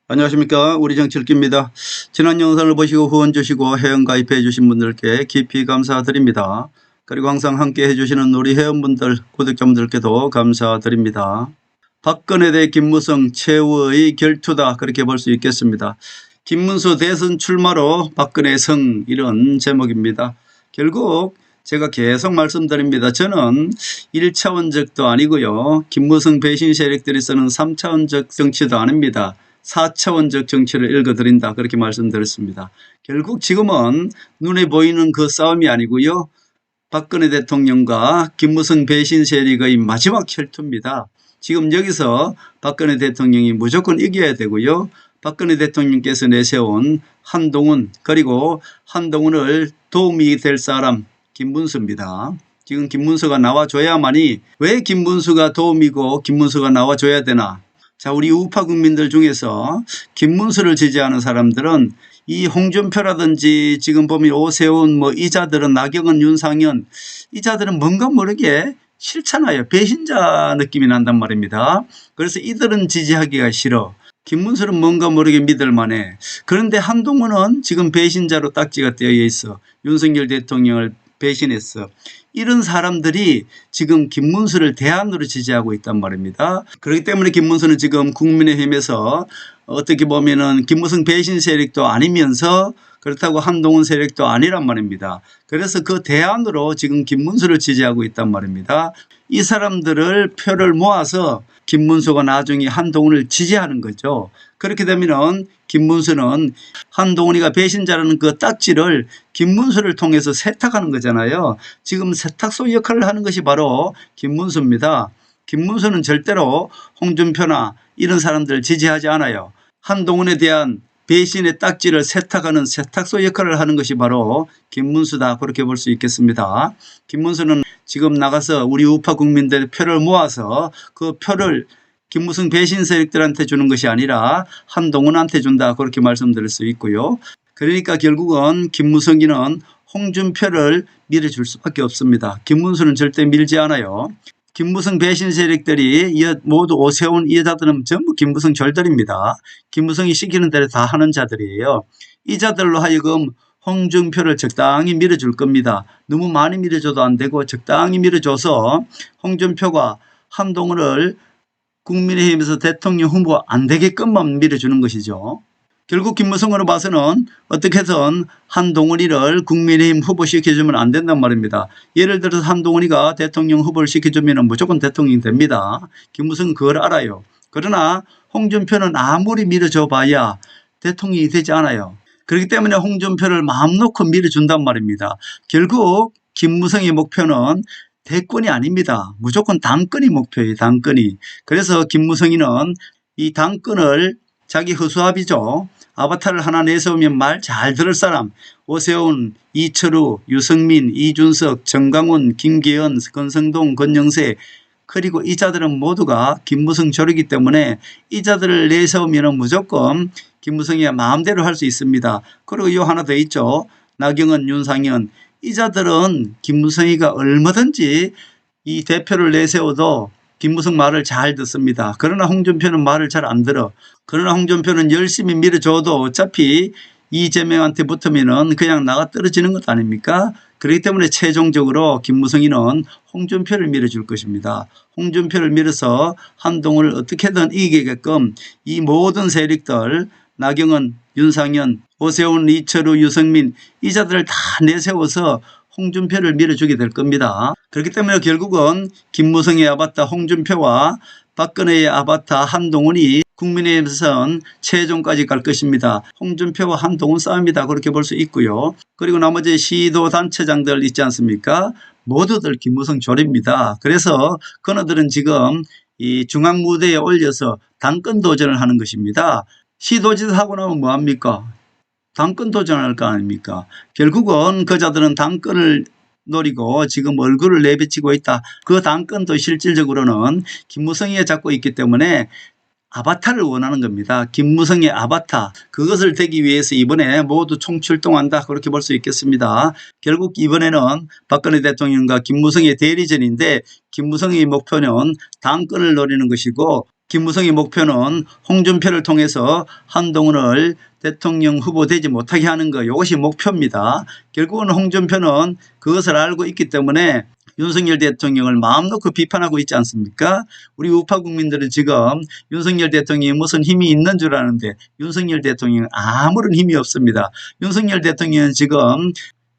안녕하십니까. 우리 정치일기입니다. 지난 영상을 보시고 후원 주시고 회원 가입해 주신 분들께 깊이 감사드립니다. 그리고 항상 함께 해주시는 우리 회원분들 구독자분들께도 감사드립니다. 박근혜 대 김무성 최후의 결투다, 그렇게 볼 수 있겠습니다. 김문수 대선 출마로 박근혜 성, 이런 제목입니다. 결국 제가 계속 말씀드립니다. 저는 1차원적도 아니고요, 김무성 배신 세력들이 쓰는 3차원적 정치도 아닙니다. 4차원적 정치를 읽어드린다, 그렇게 말씀드렸습니다. 결국 지금은 눈에 보이는 그 싸움이 아니고요, 박근혜 대통령과 김무성 배신 세력의 마지막 혈투입니다. 지금 여기서 박근혜 대통령이 무조건 이겨야 되고요, 박근혜 대통령께서 내세운 한동훈, 그리고 한동훈을 도움이 될 사람 김문수입니다. 지금 김문수가 나와줘야만이, 왜 김문수가 도움이고 김문수가 나와줘야 되나? 자, 우리 우파 국민들 중에서 김문수를 지지하는 사람들은 이 홍준표라든지 지금 보면 오세훈 이자들은, 나경원, 윤상현, 이자들은 뭔가 모르게 싫잖아요. 배신자 느낌이 난단 말입니다. 그래서 이들은 지지하기가 싫어. 김문수는 뭔가 모르게 믿을만해. 그런데 한동훈은 지금 배신자로 딱지가 떼어 있어. 윤석열 대통령을 배신했어. 이런 사람들이 지금 김문수를 대안으로 지지하고 있단 말입니다. 그렇기 때문에 김문수는 지금 국민의힘에서 어떻게 보면은 김무성 배신 세력도 아니면서 그렇다고 한동훈 세력도 아니란 말입니다. 그래서 그 대안으로 지금 김문수를 지지하고 있단 말입니다. 이 사람들을 표를 모아서 김문수가 나중에 한동훈을 지지하는 거죠. 그렇게 되면은 김문수는 한동훈이가 배신자라는 그 딱지를 김문수를 통해서 세탁하는 거잖아요. 지금 세탁소 역할을 하는 것이 바로 김문수입니다. 김문수는 절대로 홍준표나 이런 사람들을 지지하지 않아요. 한동훈에 대한 배신의 딱지를 세탁하는 세탁소 역할을 하는 것이 바로 김문수다, 그렇게 볼 수 있겠습니다. 김문수는 지금 나가서 우리 우파 국민들의 표를 모아서 그 표를 김무성 배신 세력들한테 주는 것이 아니라 한동훈한테 준다, 그렇게 말씀드릴 수 있고요. 그러니까 결국은 김무성이는 홍준표를 밀어줄 수밖에 없습니다. 김문수는 절대 밀지 않아요. 김무성 배신 세력들이 모두 오세훈, 이 여자들은 전부 김무성 절들입니다. 김무성이 시키는 대로 다 하는 자들이에요. 이 자들로 하여금 홍준표를 적당히 밀어줄 겁니다. 너무 많이 밀어줘도 안 되고 적당히 밀어줘서 홍준표가 한동훈을 국민의힘에서 대통령 후보 안 되게끔만 밀어주는 것이죠. 결국 김무성으로 봐서는 어떻게든 한동훈이를 국민의힘 후보 시켜주면 안 된단 말입니다. 예를 들어서 한동훈이가 대통령 후보를 시켜주면 무조건 대통령이 됩니다. 김무성은 그걸 알아요. 그러나 홍준표는 아무리 밀어줘 봐야 대통령이 되지 않아요. 그렇기 때문에 홍준표를 마음 놓고 밀어준단 말입니다. 결국 김무성의 목표는 대권이 아닙니다. 무조건 당권이 목표예요. 당권이. 그래서 김무성이는 이 당권을 자기 허수아비죠. 아바타를 하나 내세우면 말 잘 들을 사람, 오세훈, 이철우, 유승민, 이준석, 정강훈, 김계연, 권성동, 권영세, 그리고 이 자들은 모두가 김무성 조류이기 때문에 이 자들을 내세우면 무조건 김무성이 마음대로 할 수 있습니다. 그리고 요 하나 더 있죠. 나경원, 윤상현, 이 자들은 김무성이가 얼마든지 이 대표를 내세워도 김무성 말을 잘 듣습니다. 그러나 홍준표는 말을 잘 안 들어. 그러나 홍준표는 열심히 밀어줘도 어차피 이재명한테 붙으면은 그냥 나가 떨어지는 것 아닙니까? 그렇기 때문에 최종적으로 김무성이는 홍준표를 밀어줄 것입니다. 홍준표를 밀어서 한동훈을 어떻게든 이기게끔 이 모든 세력들, 나경원, 윤상현, 오세훈, 이철우, 유승민, 이 자들을 다 내세워서 홍준표를 밀어주게 될 겁니다. 그렇기 때문에 결국은 김무성의 아바타 홍준표와 박근혜의 아바타 한동훈이 국민의힘에서는 최종까지 갈 것입니다. 홍준표와 한동훈 싸움이다, 그렇게 볼 수 있고요. 그리고 나머지 시도단체장들 있지 않습니까? 모두들 김무성 조립입니다. 그래서 그들은 지금 이 중앙무대에 올려서 당권 도전을 하는 것입니다. 시도짓 하고 나면 뭐합니까? 당권 도전할 거 아닙니까? 결국은 그자들은 당권을 노리고 지금 얼굴을 내비치고 있다. 그 당권도 실질적으로는 김무성이가 잡고 있기 때문에 아바타를 원하는 겁니다. 김무성의 아바타, 그것을 되기 위해서 이번에 모두 총출동한다, 그렇게 볼 수 있겠습니다. 결국 이번에는 박근혜 대통령과 김무성의 대리전인데 김무성의 목표는 당권을 노리는 것이고 김무성의 목표는 홍준표를 통해서 한동훈을 대통령 후보 되지 못하게 하는 것, 이것이 목표입니다. 결국은 홍준표는 그것을 알고 있기 때문에 윤석열 대통령을 마음 놓고 비판하고 있지 않습니까? 우리 우파 국민들은 지금 윤석열 대통령이 무슨 힘이 있는 줄 아는데 윤석열 대통령은 아무런 힘이 없습니다. 윤석열 대통령은 지금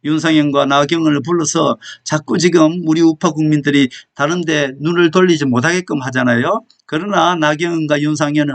윤상현과 나경원을 불러서 자꾸 지금 우리 우파 국민들이 다른데 눈을 돌리지 못하게끔 하잖아요. 그러나 나경원과 윤상현은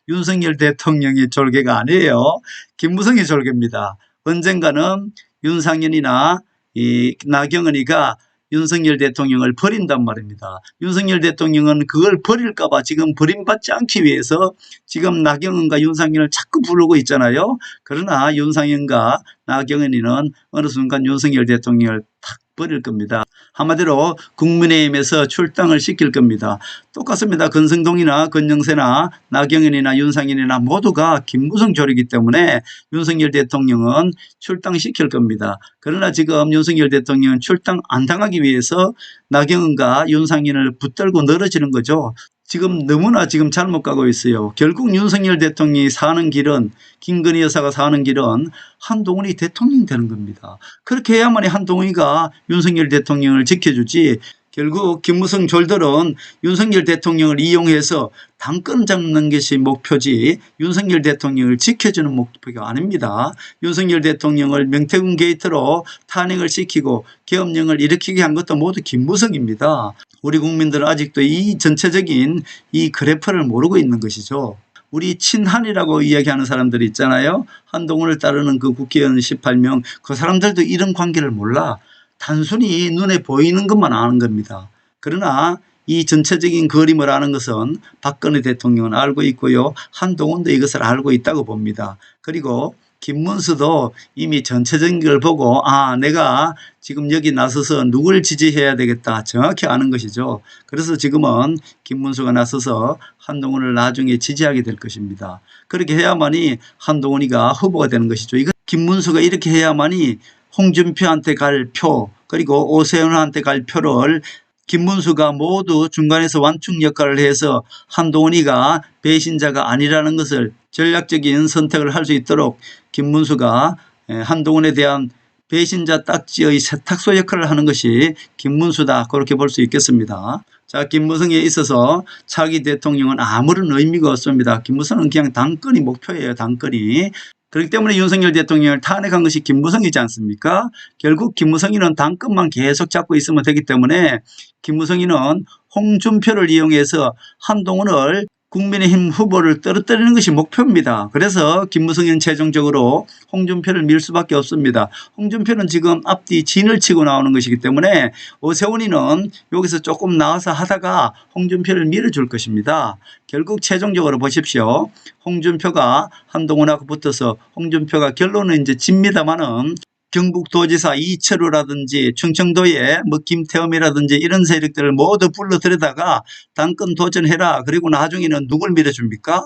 윤석열 대통령의 졸개가 아니에요. 김무성의 졸개입니다. 언젠가는 윤상현이나 이 나경원이가 윤석열 대통령을 버린단 말입니다. 윤석열 대통령은 그걸 버릴까봐 지금 버림받지 않기 위해서 지금 나경원과 윤상현을 자꾸 부르고 있잖아요. 그러나 윤상현과 나경원이는 어느 순간 윤석열 대통령을 탁 버릴 겁니다. 한마디로 국민의힘에서 출당을 시킬 겁니다. 똑같습니다. 권성동이나 권영세나 나경원이나 윤상현이나 모두가 김무성 조리기 때문에 윤석열 대통령은 출당시킬 겁니다. 그러나 지금 윤석열 대통령은 출당 안 당하기 위해서 나경원과 윤상현을 붙들고 늘어지는 거죠. 지금 너무나 지금 잘못 가고 있어요. 결국 윤석열 대통령이 사는 길은, 김건희 여사가 사는 길은 한동훈이 대통령이 되는 겁니다. 그렇게 해야만이 한동훈이가 윤석열 대통령을 지켜주지, 결국 김무성 졸들은 윤석열 대통령을 이용해서 당권 잡는 것이 목표지 윤석열 대통령을 지켜주는 목표가 아닙니다. 윤석열 대통령을 명태균 게이트로 탄핵을 시키고 계엄령을 일으키게 한 것도 모두 김무성입니다. 우리 국민들은 아직도 이 전체적인 이 그래프를 모르고 있는 것이죠. 우리 친한이라고 이야기하는 사람들이 있잖아요. 한동훈을 따르는 그 국회의원 18명, 그 사람들도 이런 관계를 몰라. 단순히 눈에 보이는 것만 아는 겁니다. 그러나 이 전체적인 그림을 아는 것은 박근혜 대통령은 알고 있고요. 한동훈도 이것을 알고 있다고 봅니다. 그리고 김문수도 이미 전체적인 걸 보고 내가 지금 여기 나서서 누굴 지지해야 되겠다 정확히 아는 것이죠. 그래서 지금은 김문수가 나서서 한동훈을 나중에 지지하게 될 것입니다. 그렇게 해야만이 한동훈이가 후보가 되는 것이죠. 이거 김문수가 이렇게 해야만이 홍준표한테 갈 표, 그리고 오세훈한테 갈 표를 김문수가 모두 중간에서 완충 역할을 해서 한동훈이가 배신자가 아니라는 것을 전략적인 선택을 할 수 있도록 김문수가 한동훈에 대한 배신자 딱지의 세탁소 역할을 하는 것이 김문수다, 그렇게 볼 수 있겠습니다. 자, 김무성에 있어서 차기 대통령은 아무런 의미가 없습니다. 김무성은 그냥 당권이 목표예요. 당권이. 그렇기 때문에 윤석열 대통령을 탄핵한 것이 김무성이지 않습니까? 결국 김무성이는 당권만 계속 잡고 있으면 되기 때문에 김무성이는 홍준표를 이용해서 한동훈을 국민의힘 후보를 떨어뜨리는 것이 목표입니다. 그래서 김무성은 최종적으로 홍준표를 밀 수밖에 없습니다. 홍준표는 지금 앞뒤 진을 치고 나오는 것이기 때문에 오세훈이는 여기서 조금 나와서 하다가 홍준표를 밀어줄 것입니다. 결국 최종적으로 보십시오. 홍준표가 한동훈하고 붙어서 홍준표가 결론은 이제 집니다마는 경북도지사 이철우라든지 충청도의 김태흠이라든지 이런 세력들을 모두 불러들여다가 당권 도전해라. 그리고 나중에는 누굴 밀어줍니까?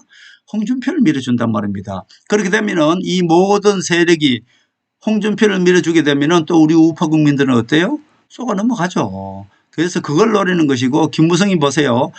홍준표를 밀어준단 말입니다. 그렇게 되면은 이 모든 세력이 홍준표를 밀어주게 되면은 또 우리 우파 국민들은 어때요? 속아 넘어가죠. 그래서 그걸 노리는 것이고, 김무성이 보세요.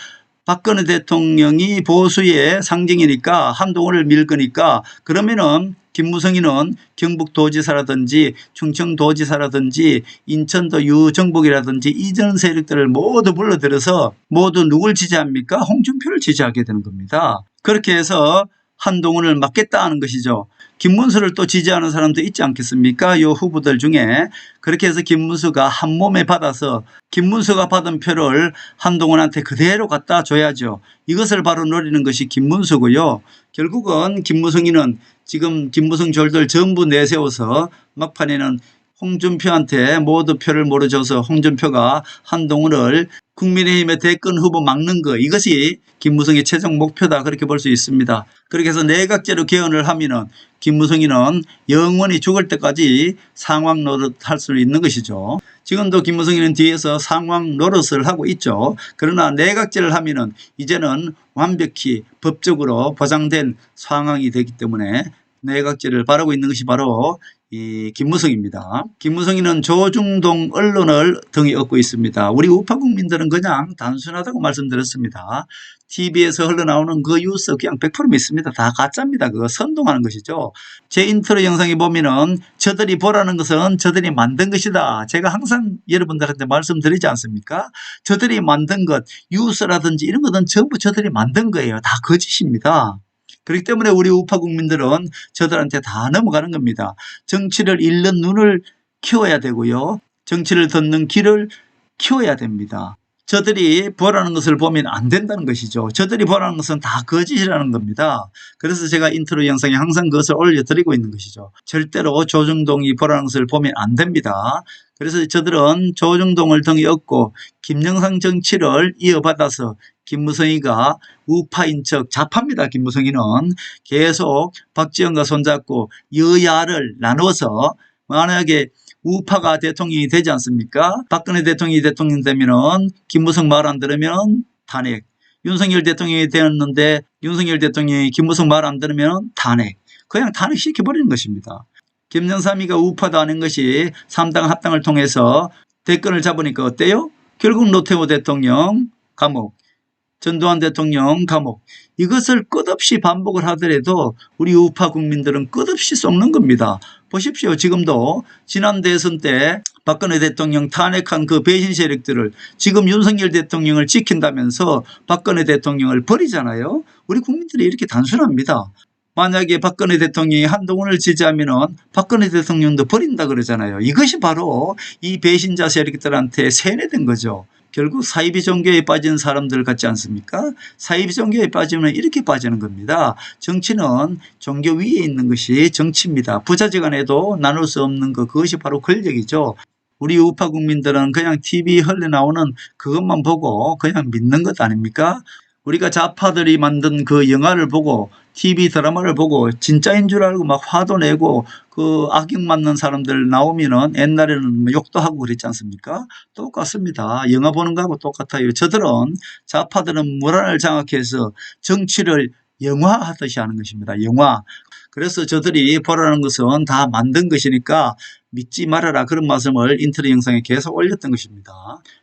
박근혜 대통령이 보수의 상징이니까 한동훈을 밀 거니까, 그러면은 김무성이는 경북도지사라든지 충청도지사라든지 인천도 유정복이라든지 이전 세력들을 모두 불러들여서 모두 누굴 지지합니까? 홍준표를 지지하게 되는 겁니다. 그렇게 해서 한동훈을 막겠다 하는 것이죠. 김문수를 또 지지하는 사람도 있지 않겠습니까? 이 후보들 중에. 그렇게 해서 김문수가 한 몸에 받아서 김문수가 받은 표를 한동훈한테 그대로 갖다 줘야죠. 이것을 바로 노리는 것이 김문수고요. 결국은 김무성이는 지금 김무성 졸들 전부 내세워서 막판에는 홍준표한테 모두 표를 몰아줘서 홍준표가 한동훈을 국민의힘의 대권 후보 막는 거, 이것이 김무성의 최종 목표다, 그렇게 볼 수 있습니다. 그렇게 해서 내각제로 개헌을 하면은 김무성이는 영원히 죽을 때까지 상황 노릇할 수 있는 것이죠. 지금도 김무성이는 뒤에서 상황 노릇을 하고 있죠. 그러나 내각제를 하면은 이제는 완벽히 법적으로 보장된 상황이 되기 때문에 내각제를 바라고 있는 것이 바로 이 김무성입니다. 김무성이는 조중동 언론을 등에 업고 있습니다. 우리 우파 국민들은 그냥 단순하다고 말씀드렸습니다. TV에서 흘러나오는 그 뉴스 그냥 100% 믿습니다. 다 가짜입니다. 그거 선동하는 것이죠. 제 인트로 영상에 보면은 저들이 보라는 것은 저들이 만든 것이다. 제가 항상 여러분들한테 말씀드리지 않습니까? 저들이 만든 것, 뉴스라든지 이런 것은 전부 저들이 만든 거예요. 다 거짓입니다. 그렇기 때문에 우리 우파 국민들은 저들한테 다 넘어가는 겁니다. 정치를 읽는 눈을 키워야 되고요. 정치를 듣는 귀를 키워야 됩니다. 저들이 보라는 것을 보면 안 된다는 것이죠. 저들이 보라는 것은 다 거짓이라는 겁니다. 그래서 제가 인트로 영상에 항상 그것을 올려드리고 있는 것이죠. 절대로 조중동이 보라는 것을 보면 안 됩니다. 그래서 저들은 조중동을 등에 업고 김영삼 정치를 이어받아서 김무성이가 우파인 척 좌파입니다. 김무성이는 계속 박지원과 손잡고 여야를 나눠서 만약에 우파가 대통령이 되지 않습니까? 박근혜 대통령이 대통령 되면은 김무성 말 안 들으면 탄핵. 윤석열 대통령이 되었는데 윤석열 대통령이 김무성 말 안 들으면 탄핵. 그냥 탄핵시켜버리는 것입니다. 김영삼이가 우파도 아닌 것이 3당 합당을 통해서 대권을 잡으니까 어때요? 결국 노태우 대통령 감옥, 전두환 대통령 감옥. 이것을 끝없이 반복을 하더라도 우리 우파 국민들은 끝없이 썩는 겁니다. 보십시오. 지금도 지난 대선 때 박근혜 대통령 탄핵한 그 배신 세력들을 지금 윤석열 대통령을 지킨다면서 박근혜 대통령을 버리잖아요. 우리 국민들이 이렇게 단순합니다. 만약에 박근혜 대통령이 한동훈을 지지하면 박근혜 대통령도 버린다 그러잖아요. 이것이 바로 이 배신자 세력들한테 세뇌된 거죠. 결국 사이비 종교에 빠진 사람들 같지 않습니까? 사이비 종교에 빠지면 이렇게 빠지는 겁니다. 정치는 종교 위에 있는 것이 정치입니다. 부자지간에도 나눌 수 없는 것, 그것이 바로 권력이죠. 우리 우파 국민들은 그냥 TV에 흘러나오는 그것만 보고 그냥 믿는 것 아닙니까? 우리가 좌파들이 만든 그 영화를 보고 TV 드라마를 보고 진짜인 줄 알고 막 화도 내고 그 악역 맞는 사람들 나오면은 옛날에는 욕도 하고 그랬지 않습니까? 똑같습니다. 영화 보는 거하고 똑같아요. 저들은 좌파들은 문화를 장악해서 정치를 영화하듯이 하는 것입니다. 영화. 그래서 저들이 보라는 것은 다 만든 것이니까 믿지 말아라. 그런 말씀을 인트로 영상에 계속 올렸던 것입니다.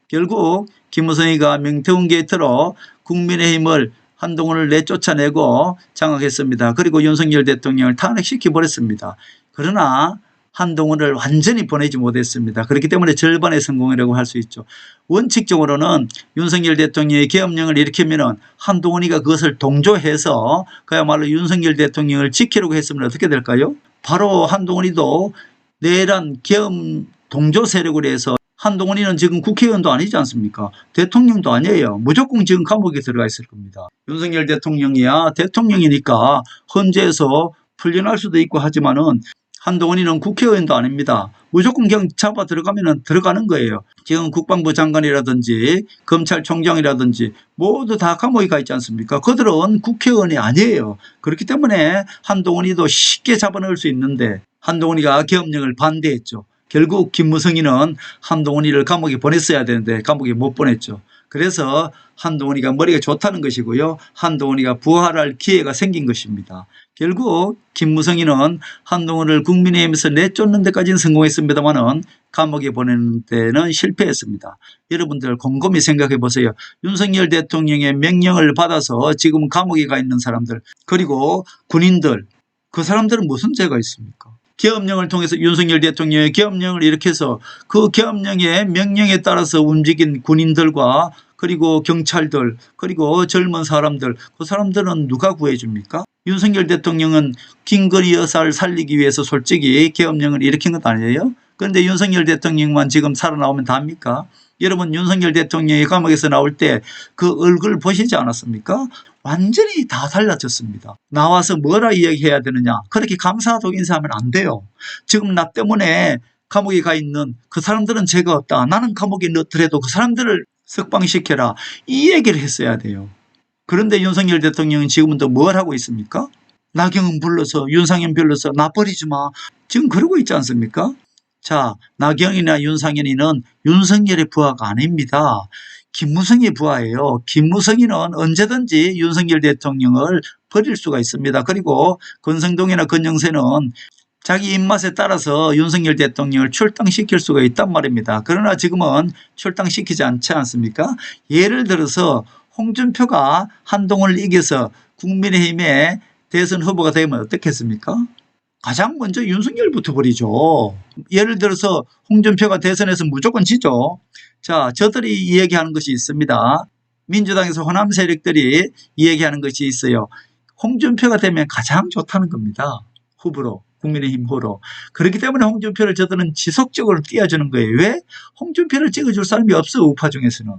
결국 김무성이가 명태균 게이트로 국민의힘을 한동훈을 내쫓아내고 장악했습니다. 그리고 윤석열 대통령을 탄핵시켜버렸습니다. 그러나 한동훈을 완전히 보내지 못했습니다. 그렇기 때문에 절반의 성공이라고 할 수 있죠. 원칙적으로는 윤석열 대통령의 계엄령을 일으키면 한동훈이가 그것을 동조해서 그야말로 윤석열 대통령을 지키려고 했으면 어떻게 될까요? 바로 한동훈이도 내란 계엄 동조 세력으로 해서 한동훈이는 지금 국회의원도 아니지 않습니까? 대통령도 아니에요. 무조건 지금 감옥에 들어가 있을 겁니다. 윤석열 대통령이야 대통령이니까 헌재에서 풀려날 수도 있고 하지만은 한동훈이는 국회의원도 아닙니다. 무조건 그냥 잡아 들어가면 들어가는 거예요. 지금 국방부 장관이라든지 검찰총장이라든지 모두 다 감옥에 가 있지 않습니까? 그들은 국회의원이 아니에요. 그렇기 때문에 한동훈이도 쉽게 잡아넣을 수 있는데 한동훈이가 계엄령을 반대했죠. 결국 김무성이는 한동훈이를 감옥에 보냈어야 되는데 감옥에 못 보냈죠. 그래서 한동훈이가 머리가 좋다는 것이고요. 한동훈이가 부활할 기회가 생긴 것입니다. 결국 김무성이는 한동훈을 국민의힘에서 내쫓는 데까지는 성공했습니다만 감옥에 보내는 데는 실패했습니다. 여러분들 곰곰이 생각해 보세요. 윤석열 대통령의 명령을 받아서 지금 감옥에 가 있는 사람들 그리고 군인들 그 사람들은 무슨 죄가 있습니까? 계엄령을 통해서 윤석열 대통령의 계엄령을 일으켜서 그 계엄령의 명령에 따라서 움직인 군인들과 그리고 경찰들 그리고 젊은 사람들 그 사람들은 누가 구해줍니까? 윤석열 대통령은 김건희 여사를 살리기 위해서 솔직히 계엄령을 일으킨 것 아니에요? 그런데 윤석열 대통령만 지금 살아나오면 답니까? 여러분 윤석열 대통령이 감옥에서 나올 때 그 얼굴 보시지 않았습니까? 완전히 다 달라졌습니다. 나와서 뭐라 이야기해야 되느냐. 그렇게 감사하다고 인사하면 안 돼요. 지금 나 때문에 감옥에 가 있는 그 사람들은 죄가 없다. 나는 감옥에 넣더라도 그 사람들을 석방시켜라. 이 얘기를 했어야 돼요. 그런데 윤석열 대통령은 지금은 뭘 하고 있습니까? 나경원 불러서 윤상현 불러서 나 버리지 마. 지금 그러고 있지 않습니까? 자, 나경원이나 윤상현이는 윤석열의 부하가 아닙니다. 김무성이 부하예요. 김무성이는 언제든지 윤석열 대통령을 버릴 수가 있습니다. 그리고 권성동이나 권영세는 자기 입맛에 따라서 윤석열 대통령을 출당시킬 수가 있단 말입니다. 그러나 지금은 출당시키지 않지 않습니까? 예를 들어서 홍준표가 한동훈을 이겨서 국민의힘의 대선 후보가 되면 어떻겠습니까? 가장 먼저 윤석열부터 버리죠. 예를 들어서 홍준표가 대선에서 무조건 지죠. 자, 저들이 이야기하는 것이 있습니다. 민주당에서 호남 세력들이 이야기하는 것이 있어요. 홍준표가 되면 가장 좋다는 겁니다. 후보로. 국민의힘 후보로. 그렇기 때문에 홍준표를 저들은 지속적으로 띄워주는 거예요. 왜? 홍준표를 찍어줄 사람이 없어, 우파 중에서는.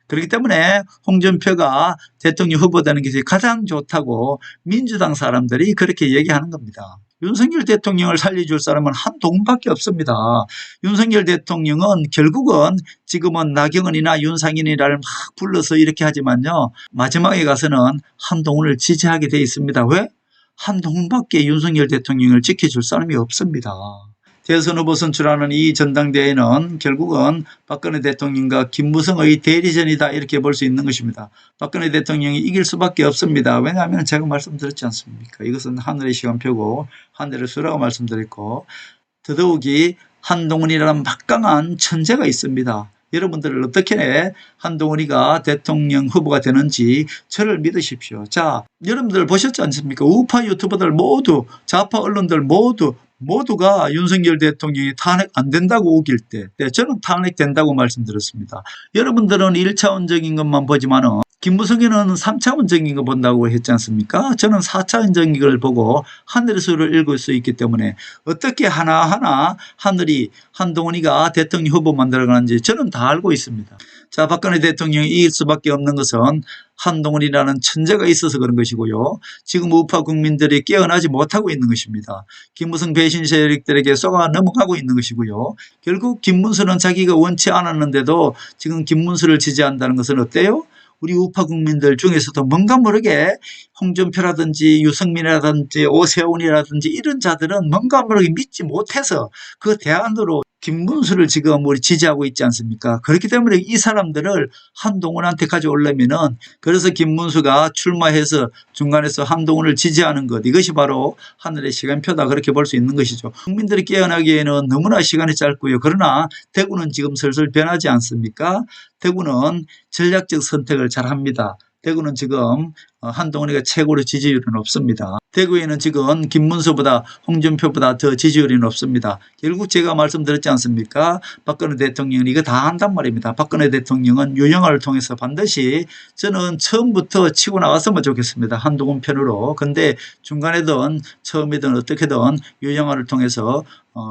그렇기 때문에 홍준표가 대통령 후보 되는 것이 가장 좋다고 민주당 사람들이 그렇게 얘기하는 겁니다. 윤석열 대통령을 살려줄 사람은 한동훈밖에 없습니다. 윤석열 대통령은 결국은 지금은 나경원이나 윤상인이를 막 불러서 이렇게 하지만요. 마지막에 가서는 한동훈을 지지하게 돼 있습니다. 왜? 한동훈밖에 윤석열 대통령을 지켜줄 사람이 없습니다. 대선 후보 선출하는 이 전당대회는 결국은 박근혜 대통령과 김무성의 대리전이다 이렇게 볼 수 있는 것입니다. 박근혜 대통령이 이길 수밖에 없습니다. 왜냐하면 제가 말씀드렸지 않습니까? 이것은 하늘의 시간표고 하늘의 수라고 말씀드렸고 더더욱이 한동훈이라는 막강한 천재가 있습니다. 여러분들을 어떻게 한동훈이가 대통령 후보가 되는지 저를 믿으십시오. 자, 여러분들 보셨지 않습니까? 우파 유튜버들 모두 좌파 언론들 모두가 윤석열 대통령이 탄핵 안 된다고 우길 때 저는 탄핵된다고 말씀드렸습니다. 여러분들은 1차원적인 것만 보지만은 김무성이는 3차원적인 거 본다고 했지 않습니까? 저는 4차원적인 걸 보고 하늘의 수를 읽을 수 있기 때문에 어떻게 하나하나 하늘이 한동훈이가 대통령 후보 만들어가는지 저는 다 알고 있습니다. 자, 박근혜 대통령이 이길 수밖에 없는 것은 한동훈이라는 천재가 있어서 그런 것이고요. 지금 우파 국민들이 깨어나지 못하고 있는 것입니다. 김무성 배신 세력들에게 쏘가 넘어가고 있는 것이고요. 결국 김문수는 자기가 원치 않았는데도 지금 김문수를 지지한다는 것은 어때요? 우리 우파 국민들 중에서도 뭔가 모르게 홍준표라든지 유승민이라든지 오세훈이라든지 이런 자들은 뭔가 모르게 믿지 못해서 그 대안으로 김문수를 지금 우리 지지하고 있지 않습니까? 그렇기 때문에 이 사람들을 한동훈한테 가져오려면은 그래서 김문수가 출마해서 중간에서 한동훈을 지지하는 것 이것이 바로 하늘의 시간표다 그렇게 볼 수 있는 것이죠. 국민들이 깨어나기에는 너무나 시간이 짧고요. 그러나 대구는 지금 슬슬 변하지 않습니까? 대구는 전략적 선택을 잘합니다. 대구는 지금 한동훈이가 최고로 지지율이 높습니다. 대구에는 지금 김문수보다 홍준표보다 더 지지율이 높습니다. 결국 제가 말씀드렸지 않습니까? 박근혜 대통령은 이거 다 한단 말입니다. 박근혜 대통령은 유영아를 통해서 반드시 저는 처음부터 치고 나갔으면 좋겠습니다. 한동훈 편으로. 근데 중간에든 처음이든 어떻게든 유영아를 통해서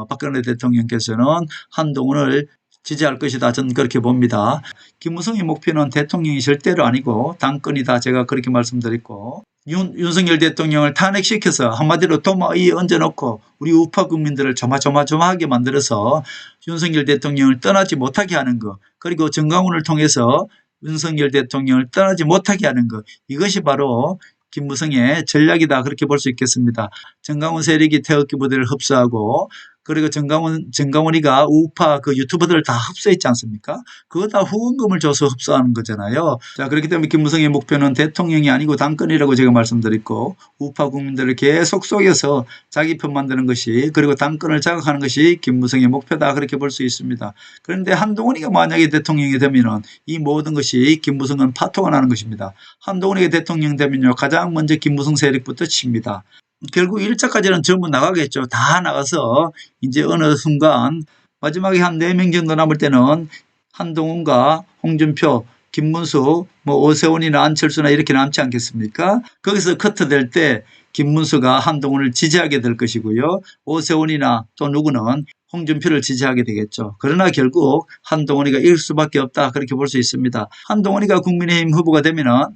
박근혜 대통령께서는 한동훈을 지지할 것이다. 저는 그렇게 봅니다. 김무성의 목표는 대통령이 절대로 아니고 당권이다. 제가 그렇게 말씀드렸고 윤석열 대통령을 탄핵시켜서 한마디로 도마에 얹어놓고 우리 우파 국민들을 조마조마하게 만들어서 윤석열 대통령을 떠나지 못하게 하는 것 그리고 정강훈을 통해서 윤석열 대통령을 떠나지 못하게 하는 것 이것이 바로 김무성의 전략이다. 그렇게 볼 수 있겠습니다. 정강훈 세력이 태극기 부대를 흡수하고 그리고 정강훈이가 우파 그 유튜버들을 다 흡수했지 않습니까? 그거 다 후원금을 줘서 흡수하는 거잖아요. 자, 그렇기 때문에 김무성의 목표는 대통령이 아니고 당권이라고 제가 말씀드렸고 우파 국민들을 계속 속여서 자기 편 만드는 것이 그리고 당권을 장악하는 것이 김무성의 목표다. 그렇게 볼 수 있습니다. 그런데 한동훈이가 만약에 대통령이 되면은 이 모든 것이 김무성은 파토가 나는 것입니다. 한동훈이가 대통령 되면요 가장 먼저 김무성 세력부터 칩니다. 결국 1차까지는 전부 나가겠죠. 다 나가서 이제 어느 순간 마지막에 한 4명 정도 남을 때는 한동훈과 홍준표, 김문수, 오세훈이나 안철수나 이렇게 남지 않겠습니까? 거기서 커트될 때 김문수가 한동훈을 지지하게 될 것이고요. 오세훈이나 또 누구는 홍준표를 지지하게 되겠죠. 그러나 결국 한동훈이가 이길 수밖에 없다. 그렇게 볼 수 있습니다. 한동훈이가 국민의힘 후보가 되면은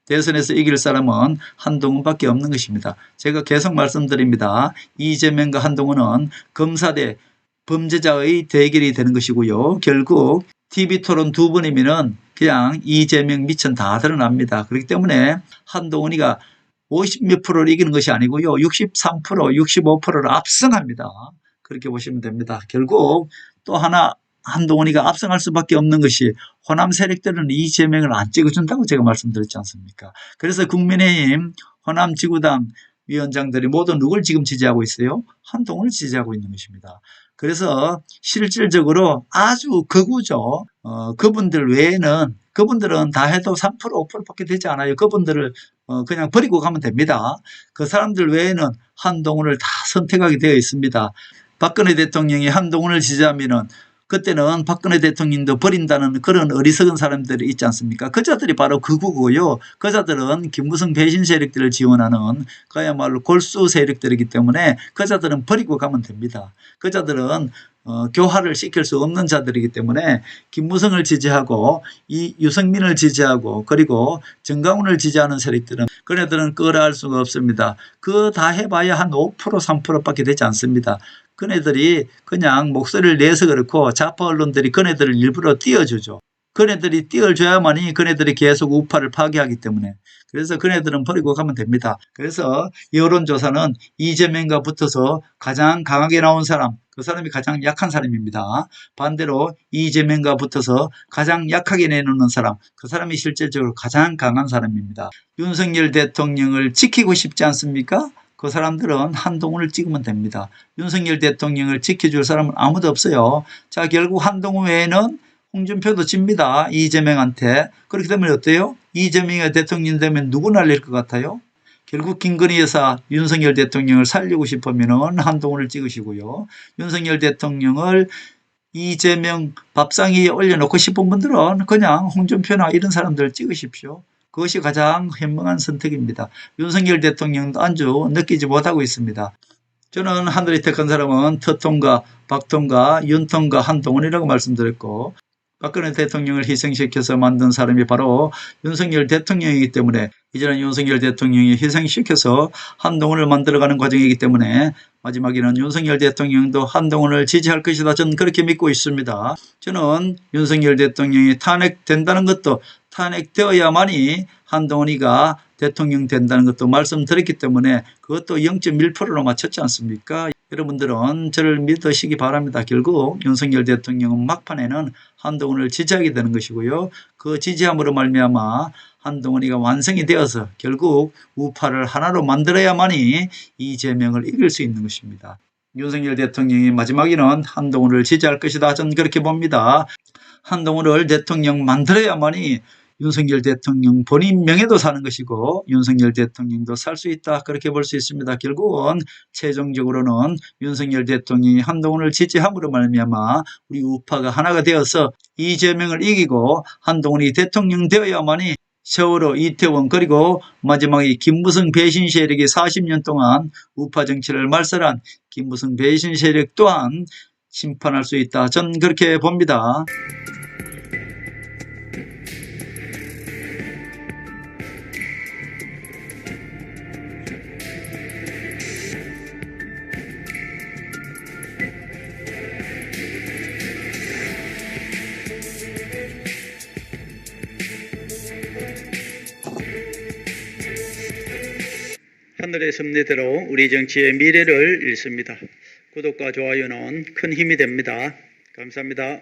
대선에서 이길 사람은 한동훈밖에 없는 것입니다. 제가 계속 말씀드립니다. 이재명과 한동훈은 검사 대 범죄자의 대결이 되는 것이고요. 결국 TV토론 2번이면은 그냥 이재명 미천 다 드러납니다. 그렇기 때문에 한동훈이가 50몇 프로를 이기는 것이 아니고요. 63%, 65%를 압승합니다. 그렇게 보시면 됩니다. 결국 또 하나 한동훈이가 압승할 수밖에 없는 것이 호남 세력들은 이재명을 안 찍어준다고 제가 말씀드렸지 않습니까? 그래서 국민의힘 호남 지구당 위원장들이 모두 누굴 지금 지지하고 있어요? 한동훈을 지지하고 있는 것입니다. 그래서 실질적으로 아주 극우죠. 그분들 외에는 그분들은 다 해도 3% 5%밖에 되지 않아요. 그분들을 그냥 버리고 가면 됩니다. 그 사람들 외에는 한동훈을 다 선택하게 되어 있습니다. 박근혜 대통령이 한동훈을 지지하면은 그때는 박근혜 대통령도 버린다는 그런 어리석은 사람들이 있지 않습니까? 그자들이 바로 극우고요. 그자들은 김무성 배신 세력들을 지원하는 그야말로 골수 세력들이기 때문에 그자들은 버리고 가면 됩니다. 그자들은 교화를 시킬 수 없는 자들이기 때문에 김무성을 지지하고 이 유승민을 지지하고 그리고 정강훈을 지지하는 세력들은 그네들은 끌어할 수가 없습니다. 그거 다 해봐야 한 5% 3%밖에 되지 않습니다. 그네들이 그냥 목소리를 내서 그렇고 좌파 언론들이 그네들을 일부러 띄워주죠. 그네들이 띄워줘야만이 그네들이 계속 우파를 파괴하기 때문에 그래서 그네들은 버리고 가면 됩니다. 그래서 여론조사는 이재명과 붙어서 가장 강하게 나온 사람, 그 사람이 가장 약한 사람입니다. 반대로 이재명과 붙어서 가장 약하게 내놓는 사람, 그 사람이 실질적으로 가장 강한 사람입니다. 윤석열 대통령을 지키고 싶지 않습니까? 그 사람들은 한동훈을 찍으면 됩니다. 윤석열 대통령을 지켜줄 사람은 아무도 없어요. 자, 결국 한동훈 외에는 홍준표도 집니다. 이재명한테. 그렇게 되면 어때요? 이재명이 대통령 되면 누구 날릴 것 같아요? 결국 김건희 여사 윤석열 대통령을 살리고 싶으면 한동훈을 찍으시고요. 윤석열 대통령을 이재명 밥상 위에 올려놓고 싶은 분들은 그냥 홍준표나 이런 사람들을 찍으십시오. 그것이 가장 현명한 선택입니다. 윤석열 대통령도 안주 느끼지 못하고 있습니다. 저는 하늘이 택한 사람은特통과, 박통과, 윤통과 한동훈이라고 말씀드렸고 박근혜 대통령을 희생시켜서 만든 사람이 바로 윤석열 대통령이기 때문에 이제는 윤석열 대통령이 희생시켜서 한동훈을 만들어가는 과정이기 때문에 마지막에는 윤석열 대통령도 한동훈을 지지할 것이다. 저는 그렇게 믿고 있습니다. 저는 윤석열 대통령이 탄핵된다는 것도 탄핵되어야만이 한동훈이가 대통령 된다는 것도 말씀드렸기 때문에 그것도 0.1%로 맞췄지 않습니까? 여러분들은 저를 믿으시기 바랍니다. 결국 윤석열 대통령은 막판에는 한동훈을 지지하게 되는 것이고요. 그 지지함으로 말미암아 한동훈이가 완성이 되어서 결국 우파를 하나로 만들어야만이 이재명을 이길 수 있는 것입니다. 윤석열 대통령이 마지막에는 한동훈을 지지할 것이다. 저는 그렇게 봅니다. 한동훈을 대통령 만들어야만이 윤석열 대통령 본인 명예도 사는 것이고 윤석열 대통령도 살 수 있다. 그렇게 볼 수 있습니다. 결국은 최종적으로는 윤석열 대통령이 한동훈을 지지함으로 말미암아 우리 우파가 하나가 되어서 이재명을 이기고 한동훈이 대통령 되어야만이 세월호, 이태원 그리고 마지막에 김무성 배신 세력이 40년 동안 우파 정치를 말살한 김무성 배신 세력 또한 심판할 수 있다. 전 그렇게 봅니다. 하늘의 섭리대로 우리 정치의 미래를 읽습니다. 구독과 좋아요는 큰 힘이 됩니다. 감사합니다.